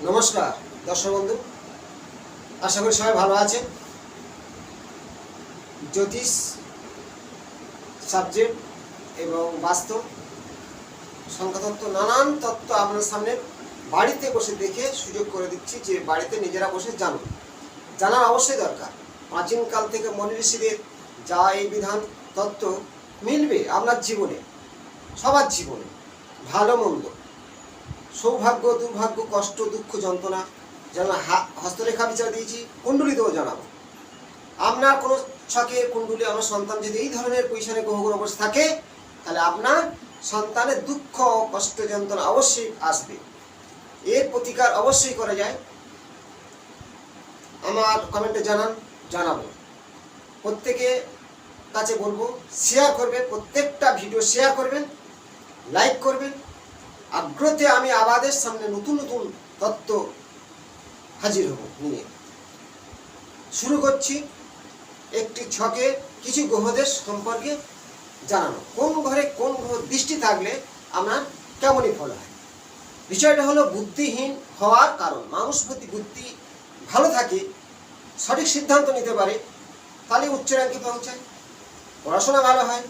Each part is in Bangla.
নমস্কার দর্শক বন্ধু, আশা করি সবাই ভালো আছেন। জ্যোতিষ সাবজেক্ট এবং বাস্তব সংখ্যাতত্ত্ব নানান তত্ত্ব আপনার সামনে বাড়িতে বসে দেখে সুযোগ করে দিচ্ছি যে বাড়িতে নিজেরা বসে জানুন। জানার অবশ্যই দরকার। প্রাচীনকাল থেকে মনি ঋষিদের যা এই বিধান তত্ত্ব মিলবে আপনার জীবনে, সবার জীবনে, ভালো মন্দ, সৌভাগ্য দুর্ভাগ্য, কষ্ট দুঃখ যন্ত্রণা। যেমন হস্তরেখা বিচার দিয়েছি, কুণ্ডলিতেও জানাবো। আপনার কোনো ছকের কুণ্ডলী আমার সন্তান যদি এই ধরনের পজিশনে গ্রহগুলো বসে থাকে, তাহলে আপনার সন্তানের দুঃখ কষ্ট যন্ত্রণা অবশ্যই আসবে। এর প্রতিকার অবশ্যই করা যায়। আমার কমেন্টে জানাবো। প্রত্যেকে কাছে বলবো শেয়ার করবেন, প্রত্যেকটা ভিডিও শেয়ার করবেন, লাইক করবেন। আগ্রহে আমি আবাদের সামনে নতুন নতুন তত্ত্ব হাজির হব নিয়ে। শুরু করছি একটি ছকে কিছু গ্রহদের সম্পর্কে জানানো। কোন ঘরে কোন গ্রহ দৃষ্টি থাকলে আপনার কেমনই ফল হয়। বিষয়টা হলো বুদ্ধিহীন হওয়ার কারণ। মানুষ প্রতি বুদ্ধি ভালো থাকে, সঠিক সিদ্ধান্ত নিতে পারে, তাহলে উচ্চ র্যাঙ্কে পৌঁছায়, পড়াশোনা ভালো হয়।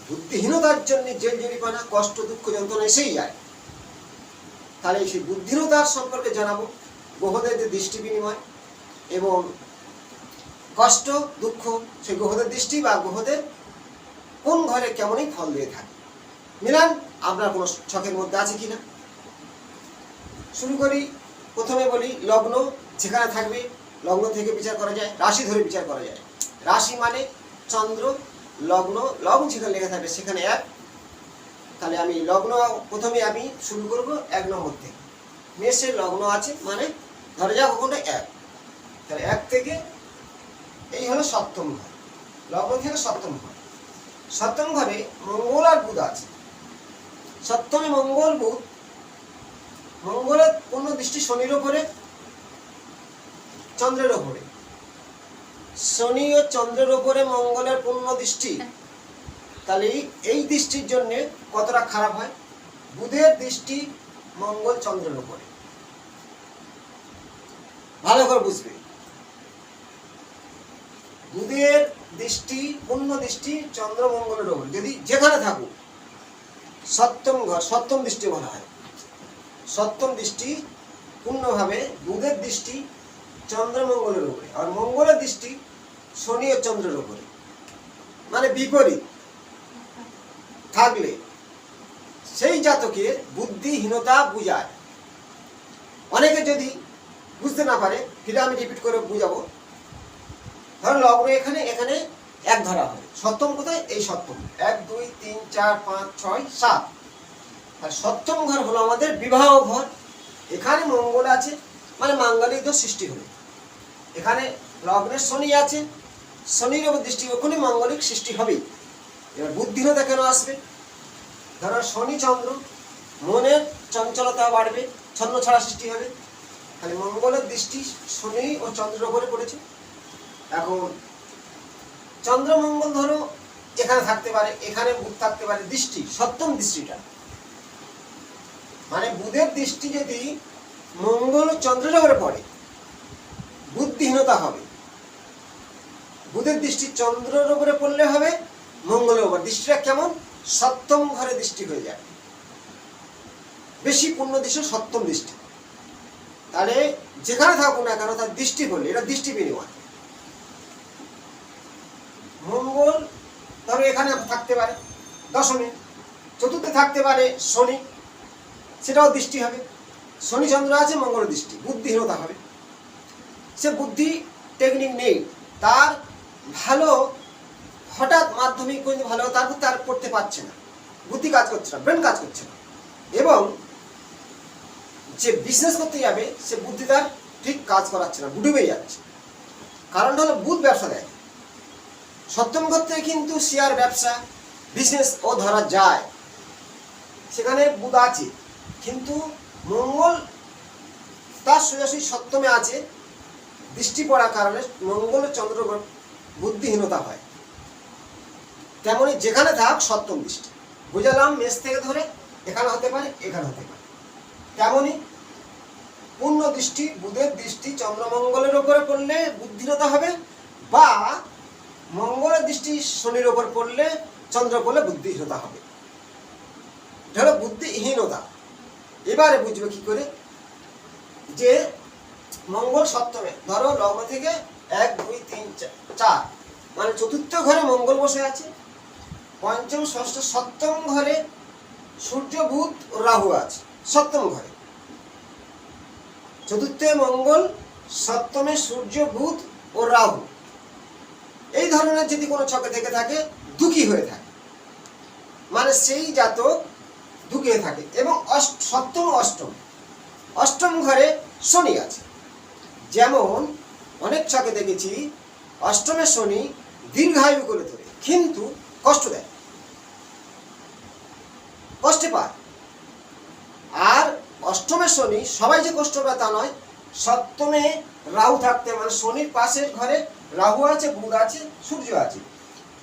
বুদ্ধিহীনতার জন্য জেল জরিমানা, কষ্ট দুঃখ যন্ত্রণা এসেই যায়। তাহলে সেই বুদ্ধিহীনতার সম্পর্কে জানাবো, গ্রহদের যে দৃষ্টি বিনিময় এবং কষ্ট দুঃখ, সেই গ্রহদের দৃষ্টি বা গ্রহদের কোন ঘরে কেমনই ফল দিয়ে থাকে। মিলান আপনার কোনো ছকের মধ্যে আছে কিনা। শুরু করি। প্রথমে বলি লগ্ন যেখানে থাকবে, লগ্ন থেকে বিচার করা যায়, রাশি ধরে বিচার করা যায়। রাশি মানে চন্দ্র, লগ্ন, লগ্ন যেখানে লেখা থাকবে সেখানে এক। তাহলে আমি লগ্ন প্রথমে আমি শুরু করব 1 নম্বর থেকে। মেষের লগ্ন আছে মানে ধরে যাক ওখানে 1, তাহলে 1 থেকে এই হলো সপ্তম ঘর। লগ্ন থেকে সপ্তম ঘর। সপ্তম ঘরে মঙ্গল আর বুধ আছে। সপ্তমে মঙ্গল বুধ। মঙ্গলের পূর্ণ দৃষ্টি শনির ওপরে, চন্দ্রের ওপরে। শনি ও চন্দ্রের ওপরে মঙ্গলের পূর্ণ দৃষ্টি। তাহলে এই দৃষ্টির জন্য কতটা খারাপ হয়। বুধের দৃষ্টি মঙ্গল চন্দ্রের উপরে, ভালো করে বুঝবে। বুধের দৃষ্টি পূর্ণ দৃষ্টি চন্দ্র মঙ্গলের উপরে যদি যেখানে থাকুক, সপ্তম ঘর, সপ্তম দৃষ্টি বলা হয়। সপ্তম দৃষ্টি পূর্ণভাবে বুধের দৃষ্টি চন্দ্র মঙ্গলের উপরে, আর মঙ্গলের দৃষ্টি শনি ও চন্দ্রের উপরে, মানে বিপরীত থাকলে সেই জাতকের বুদ্ধিহীনতা বুঝায়। অনেকে যদি বুঝতে না পারে, ফিরে আমি রিপিট করে বুঝাবো। ধরো লগ্ন এখানে, এখানে 1 ধরা হয়। সপ্তম কোথায়? এই সপ্তম। 1 2 3 4 5 6 7। আর সপ্তম ঘর হলো আমাদের বিবাহ ঘর। এখানে মঙ্গল আছে মানে মাঙ্গলিক দোষ সৃষ্টি হবে। এখানে লগ্নের শনি আছে, শনির উপর দৃষ্টি, ওখানে মাঙ্গলিক সৃষ্টি হবেই। এবার বুদ্ধিহীনতা কেন আসবে? ধরো শনি চন্দ্র, মনের চঞ্চলতা বাড়বে, ছন্ন ছাড়া সৃষ্টি হবে। তাহলে মঙ্গলের দৃষ্টি শনি ও চন্দ্রের উপরে পড়েছে। এখন চন্দ্র মঙ্গল ধরো এখানে থাকতে পারে, এখানে বুধ থাকতে পারে। দৃষ্টি সপ্তম দৃষ্টিটা মানে বুধের দৃষ্টি যদি মঙ্গল ও চন্দ্রের উপরে পড়ে, বুদ্ধিহীনতা হবে। বুধের দৃষ্টি চন্দ্রের উপরে পড়লে হবে মঙ্গলের উপর। দৃষ্টিটা কেমন? সপ্তম ঘরে দৃষ্টি হয়ে যায়। বেশি পূর্ণ দৃষ্টি সপ্তম দৃষ্টি। তাহলে যেখানে থাকুক না কেন তার দৃষ্টি পড়লে, এটা দৃষ্টি বিনিময়। মঙ্গল ধরো এখানে থাকতে পারে দশমে, চতুর্থে থাকতে পারে শনি, সেটাও দৃষ্টি হবে। শনি চন্দ্র আছে, মঙ্গলের দৃষ্টি, বুদ্ধিহীনতা হবে। সে বুদ্ধি টেকনিক নেই তার, ভালো হঠাৎ মাধ্যমিক পর্যন্ত ভালো, তারপর তার পড়তে পারছে না, বুদ্ধি কাজ করছে না, ব্রেন কাজ করছে না। এবং যে বিজনেস করতে যাবে সে বুদ্ধি তার ঠিক কাজ করাচ্ছে না, ডুবে যাচ্ছে। কারণটা হলো বুধ ব্যবসা দেয়। সপ্তম ঘর থেকে কিন্তু শেয়ার ব্যবসা বিজনেস ও ধরা যায়, সেখানে বুধ আছে। কিন্তু মঙ্গল তার সোজাসুজি সপ্তমে আছে, দৃষ্টি পড়ার কারণে মঙ্গল চন্দ্র বুদ্ধিহীনতা হয়। তেমনি যেখানে থাক সপ্তম দৃষ্টি বুঝালাম। মেষ থেকে ধরে এখানে হতে পারে, এখানে হতে পারে। তেমনি পূর্ণ দৃষ্টি, বুধের দৃষ্টি চন্দ্রমঙ্গলের উপরে পড়লে বুদ্ধিহীনতা হবে, বা মঙ্গলের দৃষ্টি শনির উপর পড়লে চন্দ্র পড়লে বুদ্ধিহীনতা হবে। এটা হলো বুদ্ধিহীনতা। এবারে বুঝবে কি করে যে মঙ্গল সপ্তমে, ধরো লগ্ন থেকে 1 2 3 4 মানে চতুর্থ ঘরে মঙ্গল বসে আছে, পঞ্চম ষষ্ঠ সপ্তম ঘরে সূর্য বুধ ও রাহু আছে। সপ্তম ঘরে চতুর্থে মঙ্গল, সপ্তমে সূর্য বুধ ও রাহু, এই ধরনের যদি কোনো ছকে থেকে থাকে, দুঃখী হয়ে থাকে, মানে সেই জাতক দুঃখী হয়ে থাকে। এবং সপ্তম অষ্টম ঘরে শনি আছে। যেমন অনেক ছকে দেখেছি অষ্টমে শনি দীর্ঘায়ু করে তোলে, কিন্তু কষ্ট দেয়, কষ্টে পায়। আর অষ্টমে শনি সবাই যে কষ্ট পায় তা নয়, সপ্তমে রাহু থাকতে, মানে শনির পাশের ঘরে রাহু আছে, বুধ আছে, সূর্য আছে,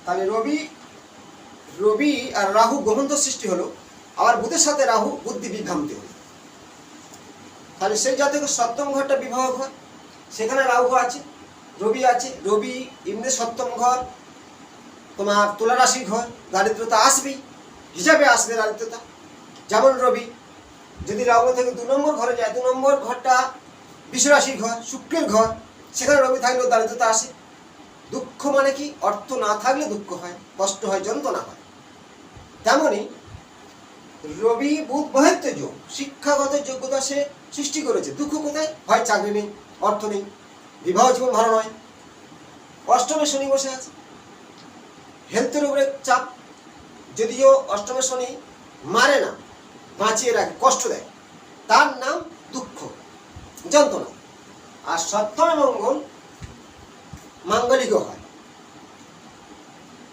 তাহলে রবি আর রাহু গ্রহন্ত সৃষ্টি হলো, আবার বুধের সাথে রাহু বুদ্ধি বিভ্রান্তি হলো, তাহলে সেই জাতকের সপ্তম ঘরটা বিবাহ ঘর, সেখানে রাহু আছে, রবি আছে। রবি এমনি সপ্তম ঘর তোমার তুলা রাশির ঘর, দারিদ্রতা আসবেই, হিসাবে আসবে দারিদ্রতা। যেমন রবি যদি লগ্ন থেকে 2 নম্বর ঘরে যায়, 2 নম্বর ঘরটা বৃষ রাশির ঘর, শুক্রের ঘর, সেখানে রবি থাকলেও দারিদ্রতা আসে। দুঃখ মানে কি, অর্থ না থাকলে দুঃখ হয়, কষ্ট হয়, যন্ত্রণা হয়। তেমনি রবি বুধ বহিত্ব যোগ, শিক্ষাগত যোগ্যতা সে সৃষ্টি করেছে, দুঃখ কোথায় হয়, চাকরি নেই, অর্থ নেই, বিবাহ জীবন ভালো নয়। অষ্টমে শনি বসে আছে, হেলথের উপরে চাপ, যদিও অষ্টমে শনি মারে না, বাঁচিয়ে রাখে, কষ্ট দেয়, তার নাম দুঃখ, যন্ত্রণা। আর সপ্তমে মঙ্গল মাঙ্গলিক হয়,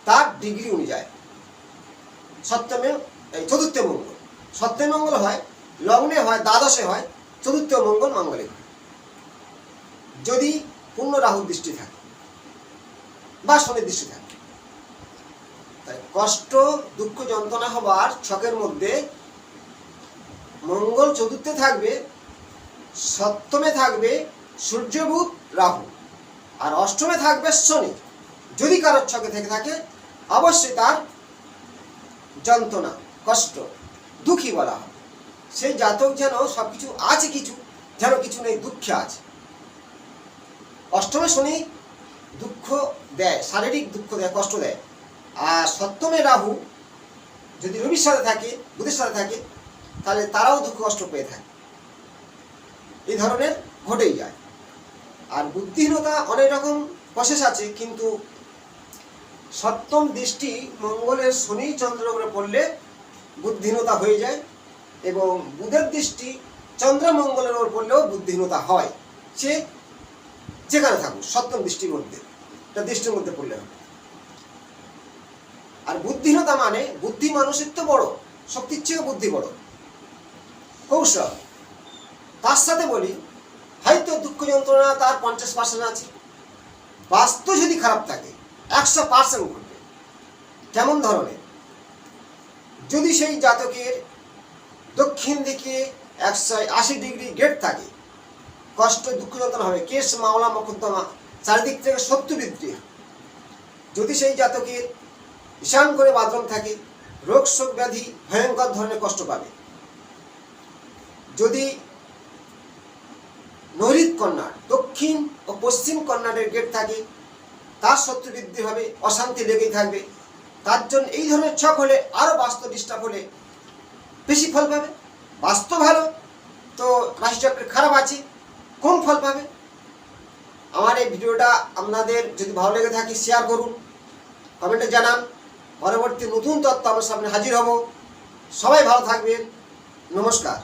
তার ডিগ্রি অনুযায়ী। চতুর্থ মঙ্গল, সপ্তমে মঙ্গল হয়, লগ্নে হয়, দ্বাদশে হয়, চতুর্থ মঙ্গল মাঙ্গলিক হয় যদি পূর্ণ রাহুর দৃষ্টি থাকে বা শনির দৃষ্টি থাকে। তাই কষ্ট, দুঃখ, যন্ত্রণা হবার ছকের মধ্যে মঙ্গল চতুর্থে থাকবে, সপ্তমে থাকবে সূর্য বুধ রাহু, আর অষ্টমে থাকবে শনি। যদি কারোর ছকে থেকে থাকে, অবশ্যই তার যন্ত্রণা, কষ্ট, দুঃখী বলা হয়। সেই জাতক যেন সবকিছু আছে, কিছু যেন কিছু নেই, দুঃখে আছে। অষ্টমে শনি দুঃখ দেয়, শারীরিক দুঃখ দেয়, কষ্ট দেয়। আর সপ্তমে রাহু যদি রবির সাথে থাকে, বুধের সাথে থাকে, তাহলে তারাও দুঃখ কষ্ট পেয়ে থাকে। এই ধরনের ঘটেই যায়। আর বুদ্ধিহীনতা অনেক রকম প্রসেস আছে, কিন্তু সপ্তম দৃষ্টি মঙ্গলের শনি চন্দ্রের উপরে পড়লে বুদ্ধিহীনতা হয়ে যায়, এবং বুধের দৃষ্টি চন্দ্র মঙ্গলের উপর পড়লেও বুদ্ধিহীনতা হয়। সে যেখানে থাকুক, সপ্তম দৃষ্টির মধ্যে, এটা দৃষ্টির মধ্যে পড়লে হবে। আর বুদ্ধিহীনতা মানে, বুদ্ধি মানুষের তো বড়, শক্তির চেয়েও বুদ্ধি বড়, কৌশল। তার সাথে বলি, হয়তো দুঃখ যন্ত্রণা তার 50% আছে, বাস্তু যদি খারাপ থাকে 100% ঘটবে। কেমন ধরনের? যদি সেই জাতকের দক্ষিণ দিকে 180 ডিগ্রি গেট থাকে, কষ্ট, দুঃখ যন্ত্রণা হবে, কেস, মামলা, মোকদ্দমা, চারিদিক থেকে শত্রু বৃদ্ধি। যদি সেই জাতকের ঈশান করে বাথরুম থাকে, রোগ শোক ব্যাধি ভয়ঙ্কর ধরনের কষ্ট পাবে। যদি নৈঋত কর্নার, দক্ষিণ ও পশ্চিম কর্নারের গেট থাকে, তার শত্রু বৃদ্ধি হবে, অশান্তি লেগেই থাকবে। তার জন্য এই ধরনের ছক হলে, আরও বাস্তু ডিস্টার্ব হলে বেশি ফল পাবে। বাস্তু ভালো তো রাশিচক্রের খারাপ আছে, কম ফল পাবে। আমার এই ভিডিওটা আপনাদের যদি ভালো লেগে থাকে, শেয়ার করুন, কমেন্টে জানান। পরবর্তী নতুন তথ্য আমার সামনে হাজির হব। সবাই ভালো থাকবেন। নমস্কার।